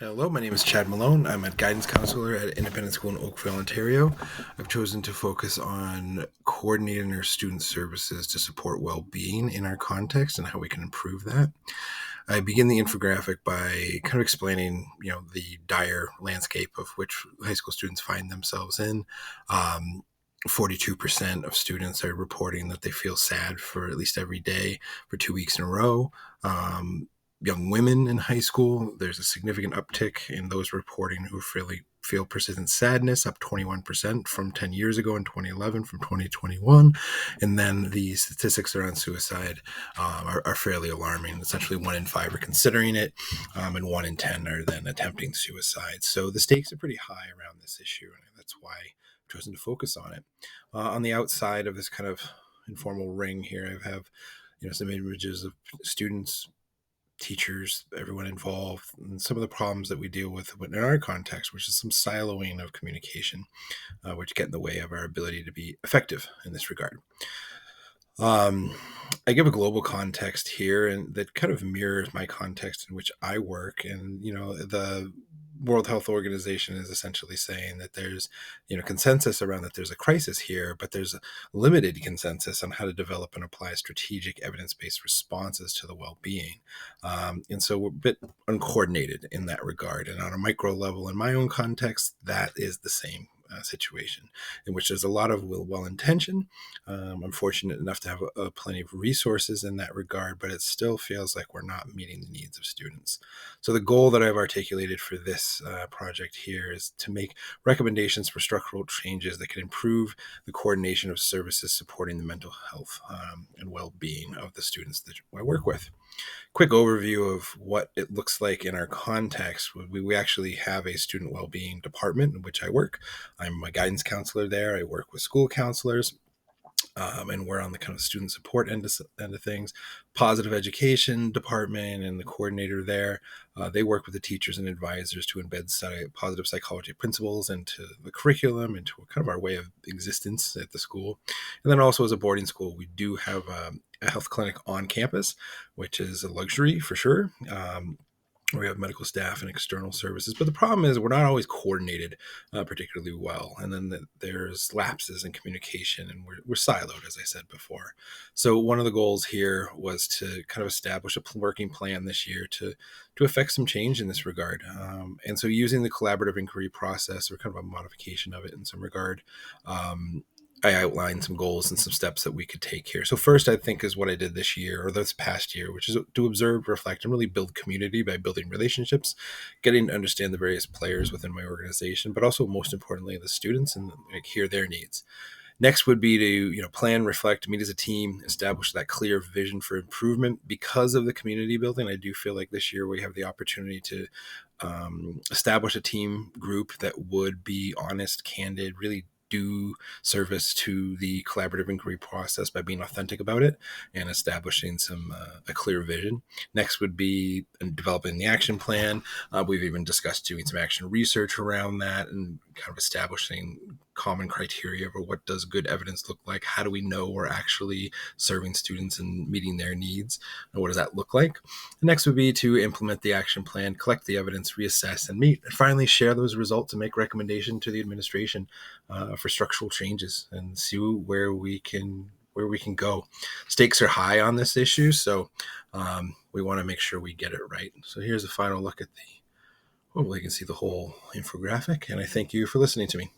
Hello, my name is Chad Malone. I'm a guidance counselor at Independent School in Oakville, Ontario. I've chosen to focus on coordinating our student services to support well-being in our context and how we can improve that. I begin the infographic by kind of explaining, the dire landscape of which high school students find themselves in. 42% of students are reporting that they feel sad for at least every day for 2 weeks in a row. Young women in high school, there's a significant uptick in those reporting who really feel persistent sadness, up 21% from 10 years ago in 2011, from 2021. And then the statistics around suicide are fairly alarming. Essentially, 1 in 5 are considering it, and 1 in 10 are then attempting suicide. So the stakes are pretty high around this issue, and that's why I've chosen to focus on it. On the outside of this kind of informal ring here, I have some images of students, teachers, everyone involved, and some of the problems that we deal with in our context, which is some siloing of communication, which get in the way of our ability to be effective in this regard. I give a global context here, and that kind of mirrors my context in which I work. And the World Health Organization is essentially saying that there's consensus around that there's a crisis here, but there's a limited consensus on how to develop and apply strategic evidence-based responses to the well-being. And so we're a bit uncoordinated in that regard. And on a micro level, in my own context, that is the same situation, in which there's a lot of well-intentioned. I'm fortunate enough to have plenty of resources in that regard, but it still feels like we're not meeting the needs of students. So the goal that I've articulated for this project here is to make recommendations for structural changes that can improve the coordination of services supporting the mental health and well-being of the students that I work with. Quick overview of what it looks like in our context. We actually have a student well-being department in which I work. I'm a guidance counselor there. I work with school counselors. And we're on the kind of student support end of things. Positive education department and the coordinator there, they work with the teachers and advisors to embed positive psychology principles into the curriculum, into kind of our way of existence at the school. And then also as a boarding school, we do have a health clinic on campus, which is a luxury for sure. We have medical staff and external services, but the problem is we're not always coordinated particularly well, and then there's lapses in communication, and we're siloed, as I said before. So one of the goals here was to kind of establish a working plan this year to affect some change in this regard, and so using the collaborative inquiry process, or kind of a modification of it in some regard. I outlined some goals and some steps that we could take here. So first, I think, is what I did this year or this past year, which is to observe, reflect, and really build community by building relationships, getting to understand the various players within my organization, but also most importantly, the students, and hear their needs. Next would be to plan, reflect, meet as a team, establish that clear vision for improvement. Because of the community building, I do feel like this year we have the opportunity to establish a team group that would be honest, candid, really do service to the collaborative inquiry process by being authentic about it and establishing a clear vision. Next would be developing the action plan. We've even discussed doing some action research around that and kind of establishing common criteria for what does good evidence look like. How do we know we're actually serving students and meeting their needs, and what does that look like? The next would be to implement the action plan, collect the evidence, reassess, and meet, and finally share those results and make recommendation to the administration for structural changes and see where we can go. Stakes are high on this issue, so we want to make sure we get it right. So here's a final look at hopefully you can see the whole infographic, and I thank you for listening to me.